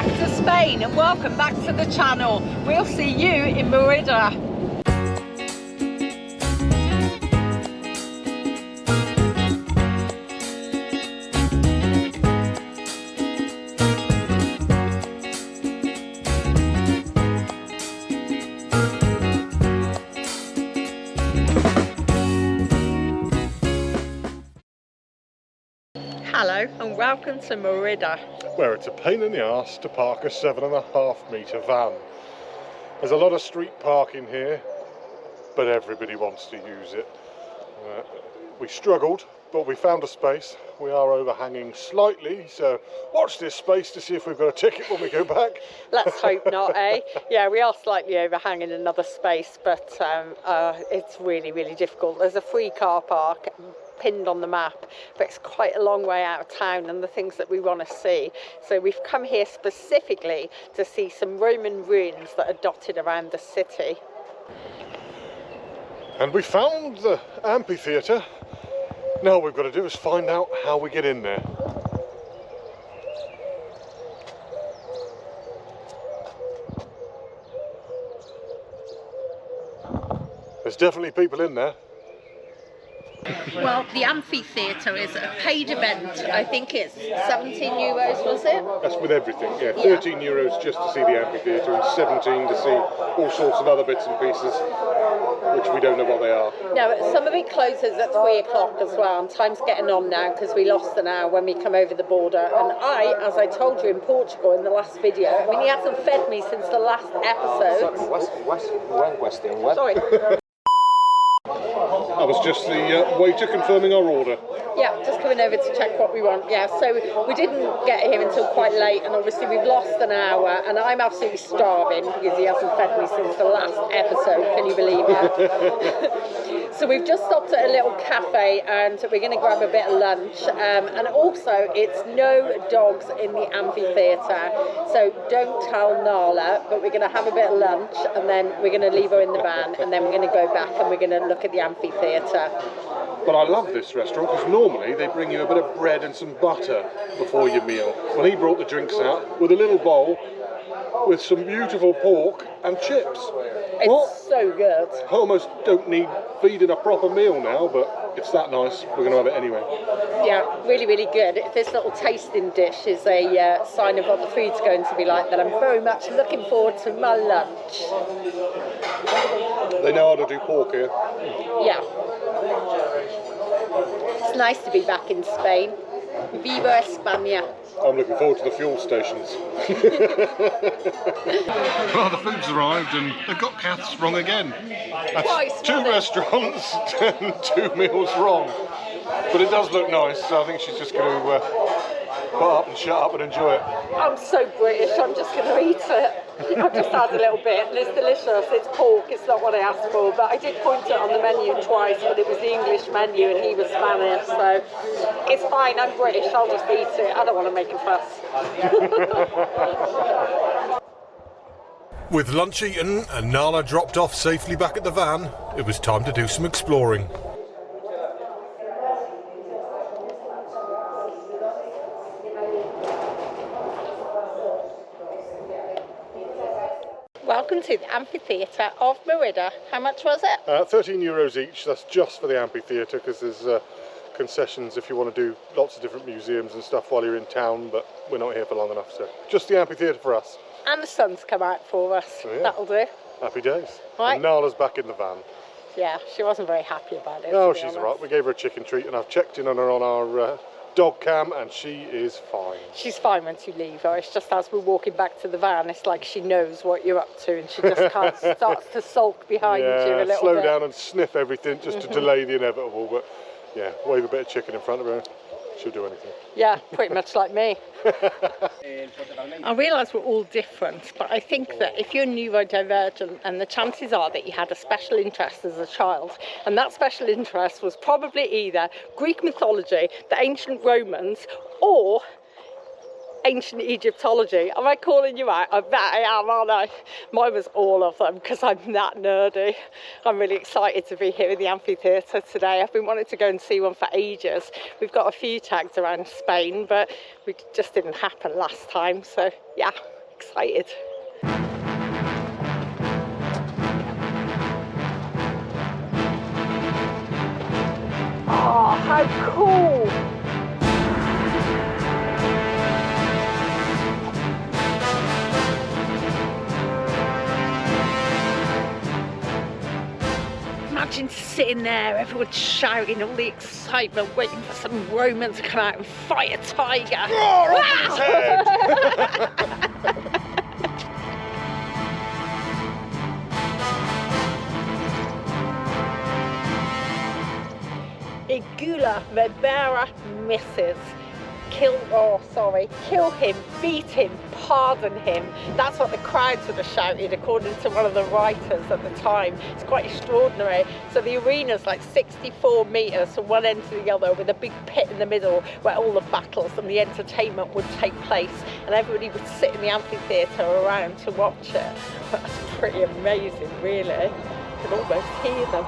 back to Spain and welcome back to the channel. We'll see you in Merida. Hello and welcome to Merida, where it's a pain in the arse to park a 7.5 metre van. There's a lot of street parking here, but everybody wants to use it. We struggled, but we found a space. We are overhanging slightly, so watch this space to see if we've got a ticket when we go back. Let's hope not, eh? Yeah, we are slightly overhanging another space, but it's really difficult. There's a free car park pinned on the map, but it's quite a long way out of town and the things that we want to see. So we've come here specifically to see some Roman ruins that are dotted around the city. And we found the amphitheatre. Now all we've got to do is find out how we get in there. There's definitely people in there. Well, the amphitheatre is a paid event. I think it's 17 euros, was it? That's with everything, yeah. 13 euros just to see the amphitheatre and 17 to see all sorts of other bits and pieces, which we don't know what they are. No, some of it closes at 3 o'clock as well, and time's getting on now because we lost an hour when we come over the border. And as I told you in Portugal in the last video, I mean, he hasn't fed me since the last episode. Sorry. That was just the waiter confirming our order. Yeah, just coming over to check what we want. Yeah, so we didn't get here until quite late, and obviously we've lost an hour, and I'm absolutely starving because he hasn't fed me since the last episode. Can you believe it? So we've just stopped at a little cafe, and we're going to grab a bit of lunch. And also, it's no dogs in the amphitheatre, so don't tell Nala. But we're going to have a bit of lunch, and then we're going to leave her in the van, and then we're going to go back and we're going to look at the amphitheatre. But I love this restaurant because normally they bring you a bit of bread and some butter before your meal. Well, he brought the drinks out with a little bowl with some beautiful pork and chips. It's so good. I almost don't need feeding a proper meal now, but it's that nice. We're going to have it anyway. Yeah, really good. This little tasting dish is a sign of what the food's going to be like, that I'm very much looking forward to my lunch. They know how to do pork here. Yeah. It's nice to be back in Spain. Viva España. I'm looking forward to the fuel stations. Well, the food's arrived and they've got Kath's wrong again. That's 2 restaurants and 2 meals wrong. But it does look nice, so I think she's just going to put up and shut up and enjoy it. I'm so British, I'm just going to eat it. I've just had a little bit and it's delicious. It's pork, it's not what I asked for, but I did point it on the menu twice, but it was the English menu and he was Spanish, so it's fine. I'm British, I'll just eat it. I don't want to make a fuss. With lunch eaten and Nala dropped off safely back at the van, it was time to do some exploring. Welcome to the amphitheatre of Merida. How much was it? 13 euros each. That's just for the amphitheatre because there's concessions if you want to do lots of different museums and stuff while you're in town, but we're not here for long enough, so just the amphitheatre for us. And the sun's come out for us. Oh, yeah. That'll do. Happy days. Right. And Nala's back in the van. Yeah, she wasn't very happy about it. No, she's alright. We gave her a chicken treat and I've checked in on her on our dog cam and she is fine. She's fine once you leave her. It's just as we're walking back to the van, it's like she knows what you're up to and she just kind of starts to sulk behind you a little slow bit. down and sniff everything just to delay the inevitable, but yeah, wave a bit of chicken in front of her, she'll do anything. Yeah, pretty much like me. I realise we're all different, but I think that if you're neurodivergent, and the chances are that you had a special interest as a child, and that special interest was probably either Greek mythology, the ancient Romans, or ancient Egyptology. Am I calling you out? I bet I am, aren't I? Mine was all of them because I'm that nerdy. I'm really excited to be here in the amphitheatre today. I've been wanting to go and see one for ages. We've got a few tags around Spain, but it just didn't happen last time. So yeah, excited. Oh, how cool! Imagine sitting there, everyone's shouting, all the excitement, waiting for some Roman to come out and fight a tiger. Roar off his head! Igula Verbera misses. Kill him, beat him, pardon him. That's what the crowds would have shouted, according to one of the writers at the time. It's quite extraordinary. So the arena's like 64 metres from one end to the other, with a big pit in the middle where all the battles and the entertainment would take place, and everybody would sit in the amphitheatre around to watch it. That's pretty amazing, really. You can almost hear them.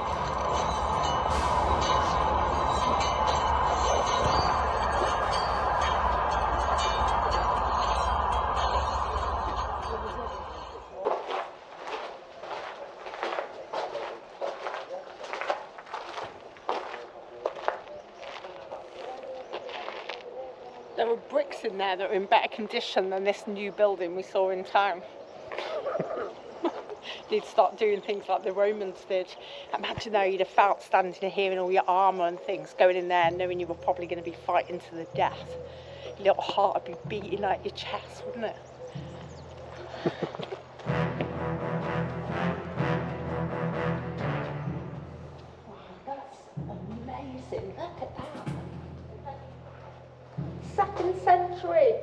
There were bricks in there that were in better condition than this new building we saw in town. You'd start doing things like the Romans did. Imagine how you'd have felt standing here in all your armour and things, going in there knowing you were probably going to be fighting to the death. Your little heart would be beating out your chest, wouldn't it? Wow, that's amazing. Look at that. 2nd century.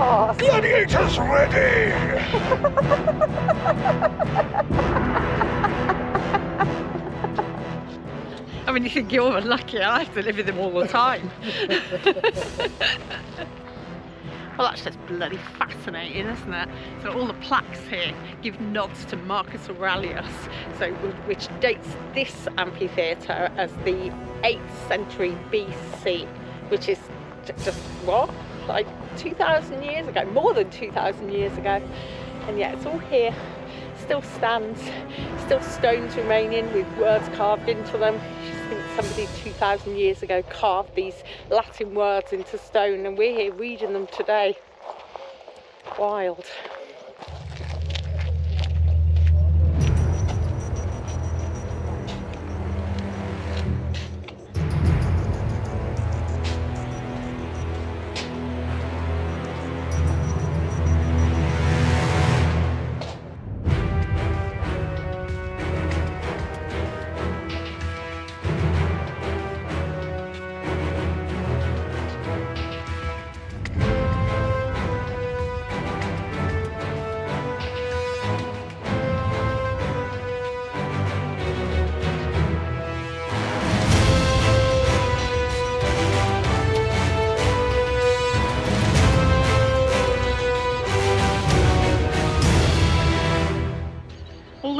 Oh, Gladiators ready! I mean, you think you're lucky, I have to live with them all the time. Well, that's just bloody fascinating, isn't it? So all the plaques here give nods to Marcus Aurelius, so which dates this amphitheatre as the 8th century BC, which is just what? Like 2,000 years ago, more than 2,000 years ago. And yet it's all here, still stands, still stones remaining with words carved into them. You just think somebody 2,000 years ago carved these Latin words into stone, and we're here reading them today. Wild.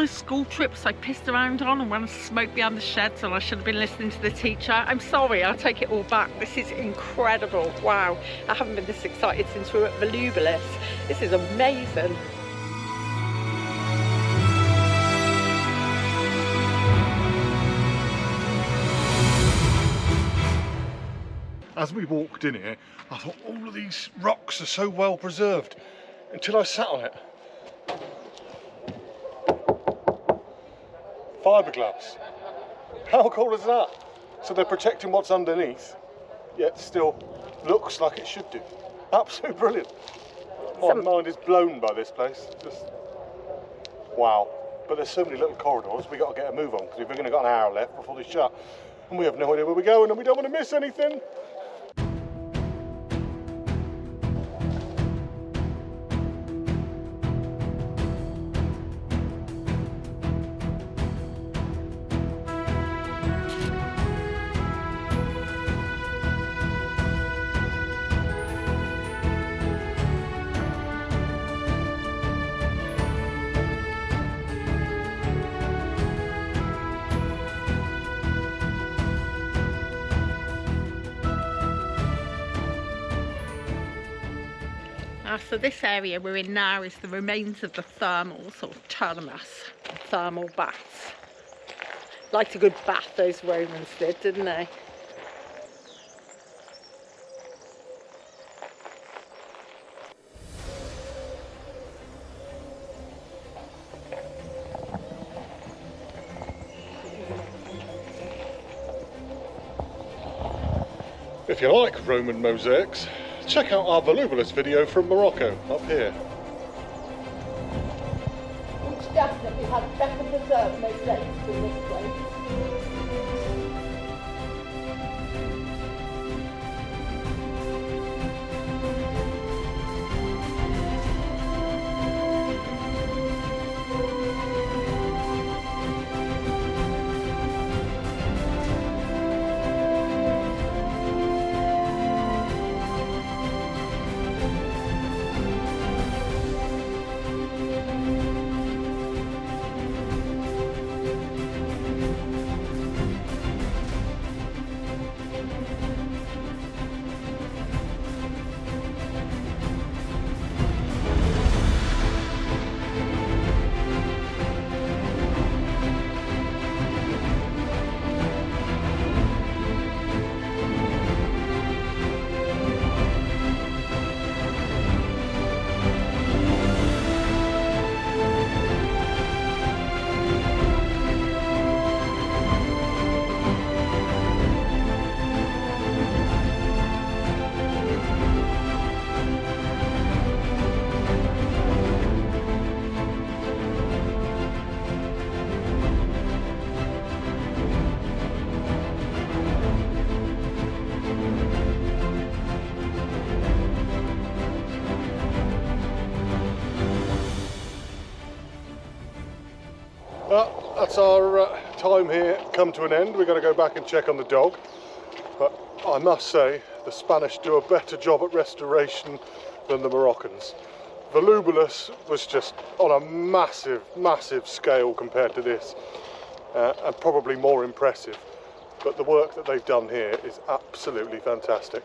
School trips I pissed around on and went and smoked behind the sheds, and I should have been listening to the teacher. I'm sorry, I'll take it all back. This is incredible. Wow, I haven't been this excited since we were at Volubilis. This is amazing. As we walked in here, I thought all of these rocks are so well preserved, until I sat on it. Fiberglass. How cool is that? So they're protecting what's underneath, yet still looks like it should do. Absolutely brilliant. My mind is blown by this place. Just wow. But there's so many little corridors, we got to get a move on, because we've only got an hour left before they shut, and we have no idea where we're going, and we don't want to miss anything. So this area we're in now is the remains of the thermals, or termas, thermal baths. Liked a good bath, those Romans did, didn't they? If you like Roman mosaics, check out our volubilis video from Morocco, up here. Which definitely had better preserved mosaics than this place. Well, that's our time here come to an end. We're going to go back and check on the dog. But I must say, the Spanish do a better job at restoration than the Moroccans. Volubilis was just on a massive, massive scale compared to this, and probably more impressive. But the work that they've done here is absolutely fantastic.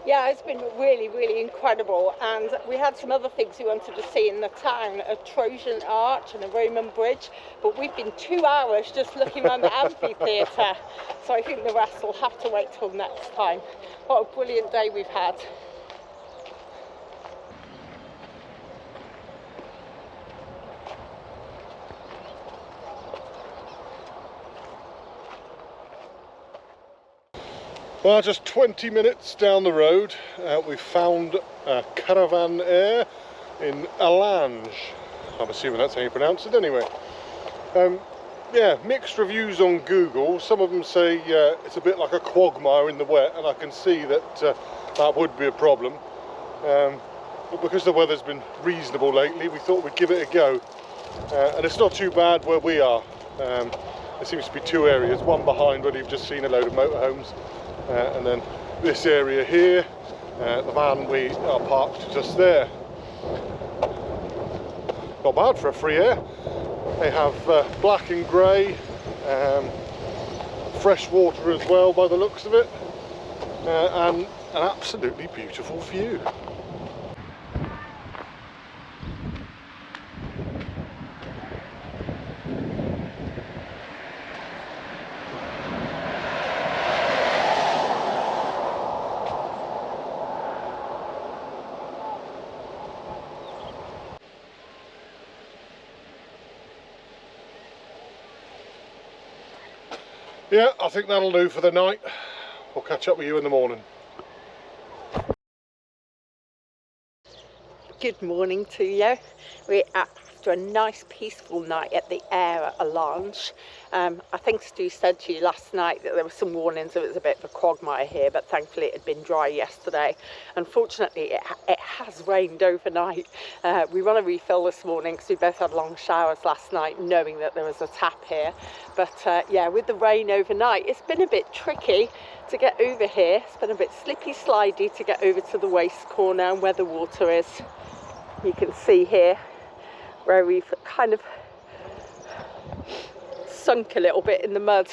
Yeah, it's been really, really incredible, and we had some other things we wanted to see in the town, a Trojan arch and a Roman bridge, but we've been 2 hours just looking around the amphitheatre, so I think the rest will have to wait till next time. What a brilliant day we've had. Well, just 20 minutes down the road, we found a caravan air in Alange. I'm assuming that's how you pronounce it anyway. Yeah, mixed reviews on Google. Some of them say it's a bit like a quagmire in the wet, and I can see that that would be a problem. But because the weather's been reasonable lately, we thought we'd give it a go. And it's not too bad where we are. There seems to be two areas, one behind where you've just seen a load of motorhomes, and then this area here, the van we are parked just there. Not bad for a free air. They have black and grey, fresh water as well by the looks of it, and an absolutely beautiful view. Yeah, I think that'll do for the night. We'll catch up with you in the morning. Good morning to you. We're after a nice peaceful night at the air at Alange. I think Stu said to you last night that there were some warnings that it was a bit of a quagmire here, but thankfully it had been dry yesterday. Unfortunately, it has rained overnight. We want to refill this morning because we both had long showers last night, knowing that there was a tap here. But yeah, with the rain overnight, it's been a bit tricky to get over here. It's been a bit slippy slidey to get over to the waste corner and where the water is. You can see here where we've kind of sunk a little bit in the mud,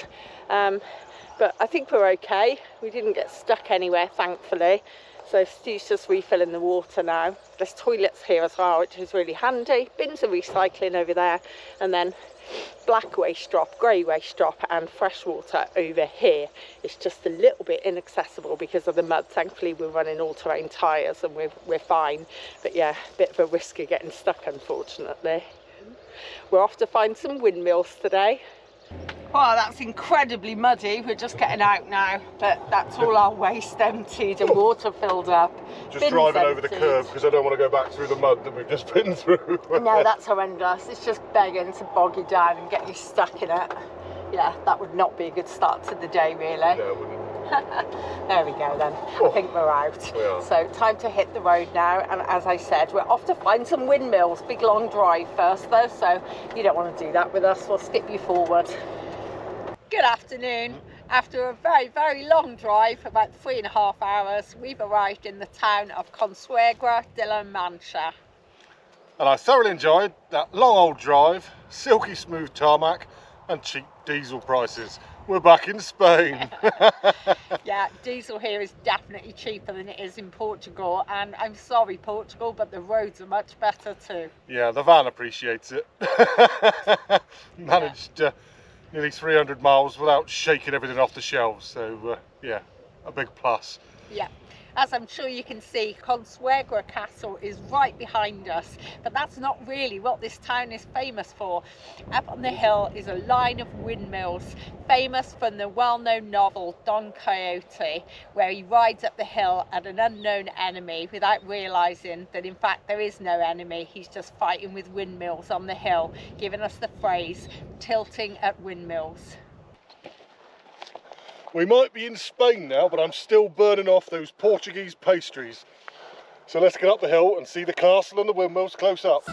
but I think we're okay. We didn't get stuck anywhere, thankfully. So Stu's just refilling the water now. There's toilets here as well, which is really handy. Bins of recycling over there, and then black waste drop, grey waste drop, and fresh water over here. It's just a little bit inaccessible because of the mud. Thankfully we're running all-terrain tyres and we're fine, but yeah, a bit of a risk of getting stuck, unfortunately. We're off to find some windmills today. Oh, that's incredibly muddy. We're just getting out now, but that's all our waste emptied and water filled up. Just Bins driving emptied. over the curb because I don't want to go back through the mud that we've just been through. No, that's horrendous. It's just begging to bog you down and get you stuck in it. Yeah, that would not be a good start to the day, really. No, it wouldn't. There we go then. I think we're out. We are. So time to hit the road now, and as I said, we're off to find some windmills. Big long drive first though, so you don't want to do that with us. We'll skip you forward. Good afternoon. After a very, very long drive, about 3.5 hours, we've arrived in the town of Consuegra La Mancha. And I thoroughly enjoyed that long old drive, silky smooth tarmac and cheap diesel prices. We're back in Spain. Yeah, diesel here is definitely cheaper than it is in Portugal, and I'm sorry Portugal, but the roads are much better too. Yeah, the van appreciates it. Managed nearly 300 miles without shaking everything off the shelves, so yeah, a big plus. Yeah, as I'm sure you can see, Consuegra Castle is right behind us, but that's not really what this town is famous for. Up on the hill is a line of windmills, famous from the well-known novel Don Quixote, where he rides up the hill at an unknown enemy without realising that in fact there is no enemy. He's just fighting with windmills on the hill, giving us the phrase tilting at windmills. We might be in Spain now, but I'm still burning off those Portuguese pastries. So let's get up the hill and see the castle and the windmills close up.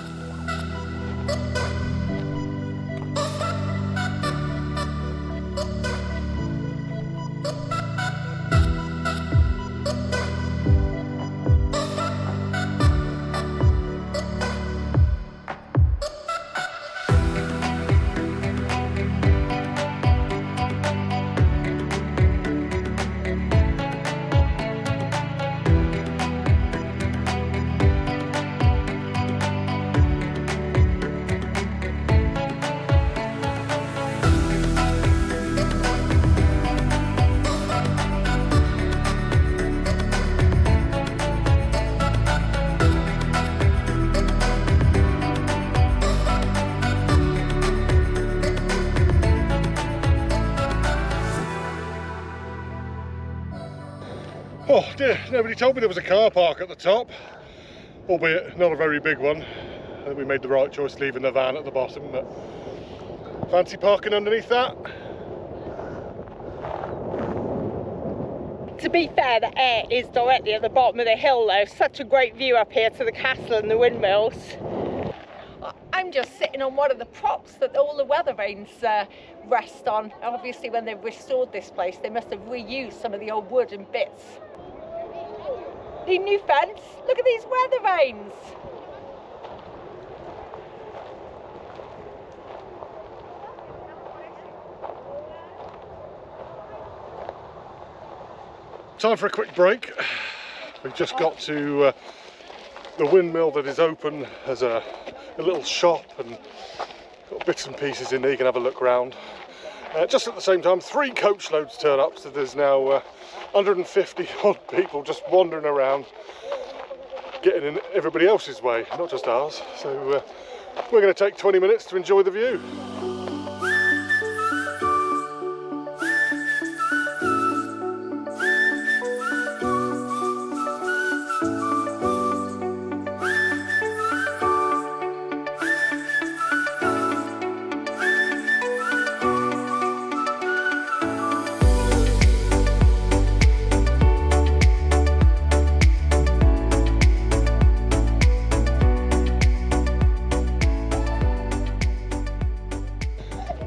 Oh dear, nobody told me there was a car park at the top, albeit not a very big one. I think we made the right choice leaving the van at the bottom, but fancy parking underneath that? To be fair, the air is directly at the bottom of the hill though. Such a great view up here to the castle and the windmills. I'm just sitting on one of the props that all the weather vanes rest on. Obviously when they've restored this place they must have reused some of the old wood and bits. The new fence, look at these weather vanes. Time for a quick break. We've just got to the windmill that is open as a little shop, and got bits and pieces in there you can have a look around. Just at the same time, 3 coach loads turn up, so there's now 150 odd people just wandering around, getting in everybody else's way, not just ours. So we're going to take 20 minutes to enjoy the view.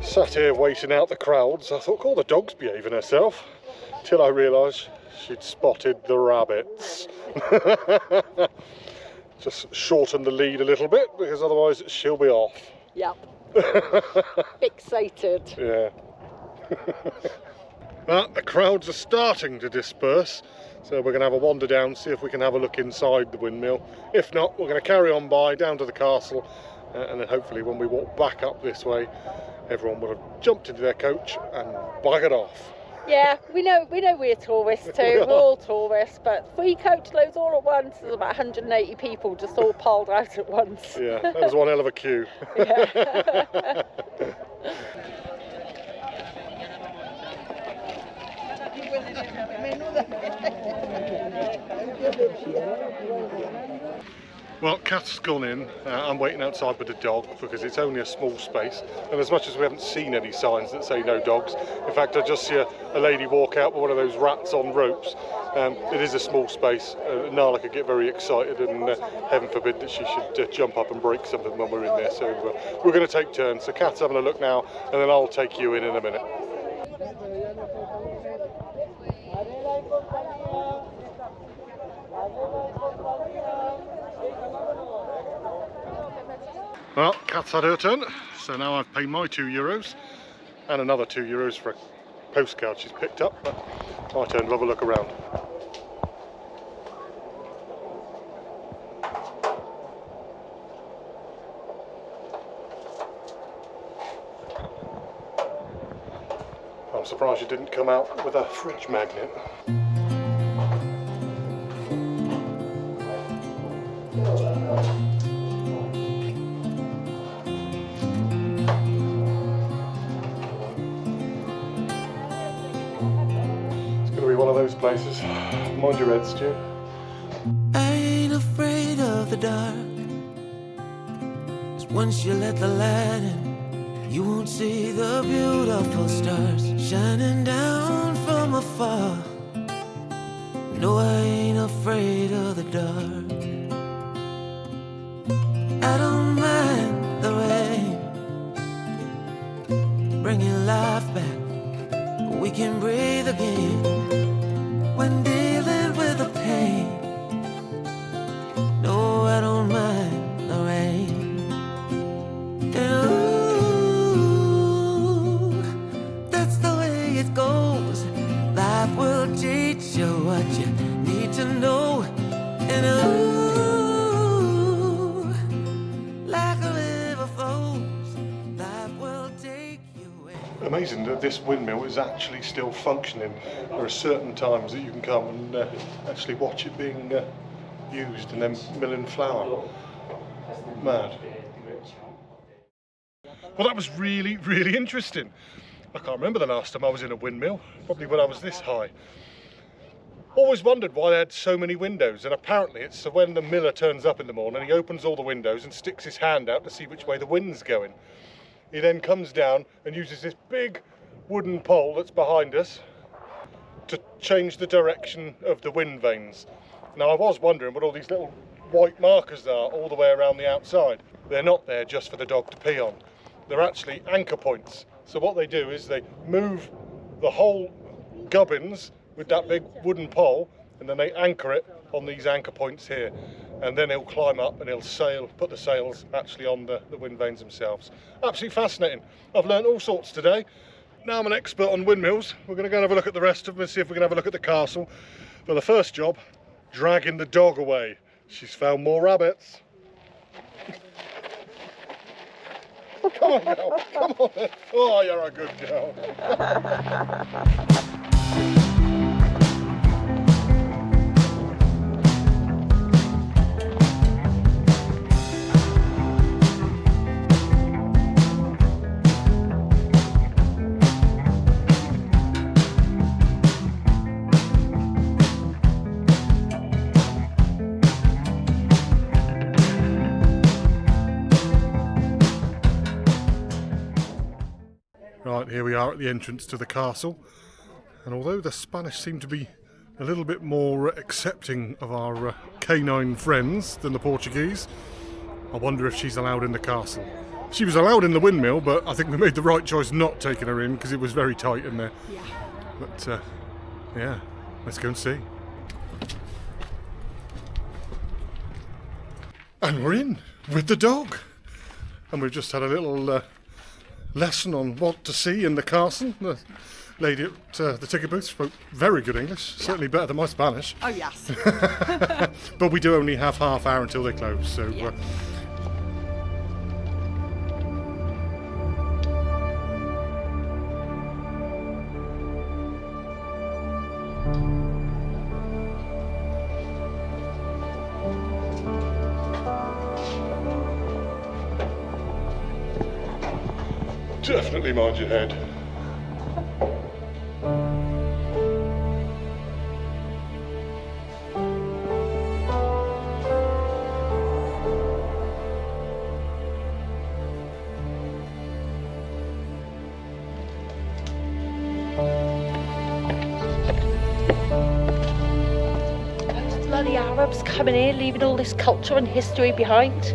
Sat here waiting out the crowds. I thought, oh, the dog's behaving herself, till I realised she'd spotted the rabbits. Just shorten the lead a little bit because otherwise she'll be off. Yep. Fixated. Yeah. But the crowds are starting to disperse, so we're going to have a wander down, see if we can have a look inside the windmill. If not, we're going to carry on by down to the castle, and then hopefully when we walk back up this way, everyone will have jumped into their coach and buggered off. Yeah, we know we're tourists too. We're all tourists, but 3 coach loads all at once. There's about 180 people just all piled out at once. Yeah, that was one hell of a queue. Yeah. Well, Kath's gone in. I'm waiting outside with the dog because it's only a small space, and as much as we haven't seen any signs that say no dogs, in fact I just see a lady walk out with one of those rats on ropes. It is a small space. Nala could get very excited, and heaven forbid that she should jump up and break something when we're in there, so we're going to take turns. So Kath's having a look now, and then I'll take you in a minute. Well, Kath's had her turn, so now I've paid my €2 and another €2 for a postcard she's picked up, but my turn to have a look around. I'm surprised you didn't come out with a fridge magnet. One of those places. Mind your head, Stu. I ain't afraid of the dark, 'cause once you let the light in, you won't see the beautiful stars shining down from afar. No, I ain't afraid of the dark. I don't mind the rain, bringing life back. We can breathe again. When dealing with the pain, no, I don't mind the rain. And ooh, that's the way it goes. Life will teach you what you need to know. And ooh, like a river flows, life will take you away. Amazing that this windmill is actually still functioning. There are certain times that you can come and actually watch it being used and then milling flour. Mad. Well, that was really, really interesting. I can't remember the last time I was in a windmill, probably when I was this high. Always wondered why they had so many windows, and apparently it's when the miller turns up in the morning, he opens all the windows and sticks his hand out to see which way the wind's going. He then comes down and uses this big wooden pole that's behind us to change the direction of the wind vanes. Now I was wondering what all these little white markers are all the way around the outside. They're not there just for the dog to pee on. They're actually anchor points. So what they do is they move the whole gubbins with that big wooden pole, and then they anchor it on these anchor points here. And then he'll climb up and he'll sail, put the sails actually on the wind vanes themselves. Absolutely fascinating. I've learned all sorts today. Now I'm an expert on windmills. We're going to go and have a look at the rest of them and see if we can have a look at the castle. But the first job, dragging the dog away. She's found more rabbits. Come on, girl. Come on. Oh, you're a good girl. Right, here we are at the entrance to the castle, and although the Spanish seem to be a little bit more accepting of our canine friends than the Portuguese, I wonder if she's allowed in the castle. She was allowed in the windmill, but I think we made the right choice not taking her in because it was very tight in there. Yeah. But yeah, let's go and see. And we're in with the dog, and we've just had a little lesson on what to see in the castle. lady at the ticket booth spoke very good English, certainly better than my Spanish. Oh yes. But we do only have half hour until they close, so... Yeah. Definitely mind your head. Those bloody Arabs coming here, leaving all this culture and history behind.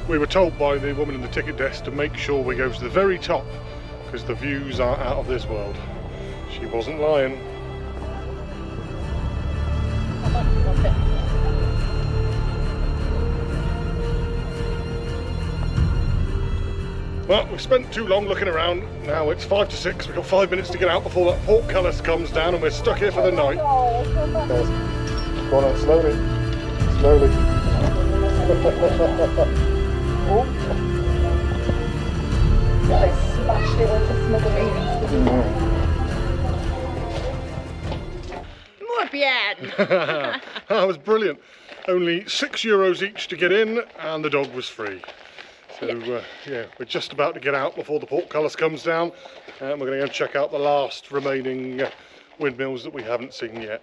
We were told by the woman in the ticket desk to make sure we go to the very top because the views are out of this world. She wasn't lying. Well, we've spent too long looking around. Now it's 5 to 6. We've got 5 minutes to get out before that portcullis comes down and we're stuck here for the night. Go on, slowly. Slowly. Oh. They smashed it into smithereens, didn't they? Muy bien! That was brilliant. Only €6 each to get in and the dog was free. So yeah, we're just about to get out before the portcullis comes down and we're going to go and check out the last remaining windmills that we haven't seen yet.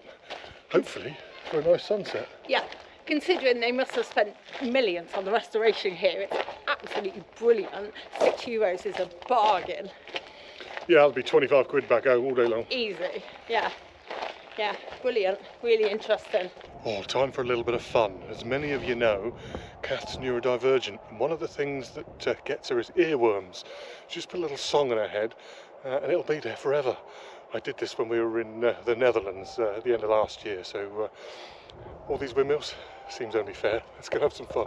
Hopefully for a nice sunset. Yeah. Considering they must have spent millions on the restoration here, it's absolutely brilliant. €6 is a bargain. Yeah, that'll be 25 quid back home all day long. Easy, yeah. Yeah, brilliant, really interesting. Oh, time for a little bit of fun. As many of you know, Kath's neurodivergent, and one of the things that gets her is earworms. She just put a little song in her head, and it'll be there forever. I did this when we were in the Netherlands at the end of last year, so all these windmills seems only fair. Let's go have some fun.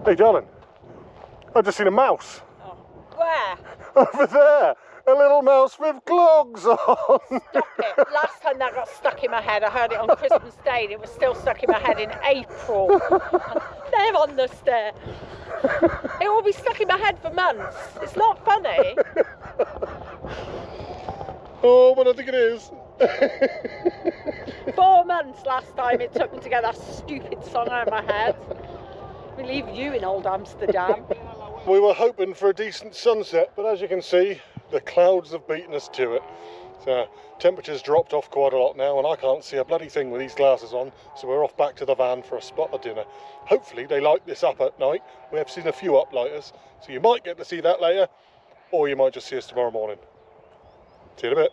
Hey darling, I've just seen a mouse. Oh. Where? Over there, a little mouse with clogs on. Stop it. Last time that got stuck in my head, I heard it on Christmas Day and it was still stuck in my head in April. They're on the stair. It will be stuck in my head for months. It's not funny. Oh, but I think it is. 4 months last time it took me to get that stupid song out of my head. We leave you in old Amsterdam. We were hoping for a decent sunset, but as you can see, the clouds have beaten us to it. So temperature's dropped off quite a lot now, and I can't see a bloody thing with these glasses on, so we're off back to the van for a spot of dinner. Hopefully they light this up at night. We have seen a few uplighters, so you might get to see that later, or you might just see us tomorrow morning. See you in a bit.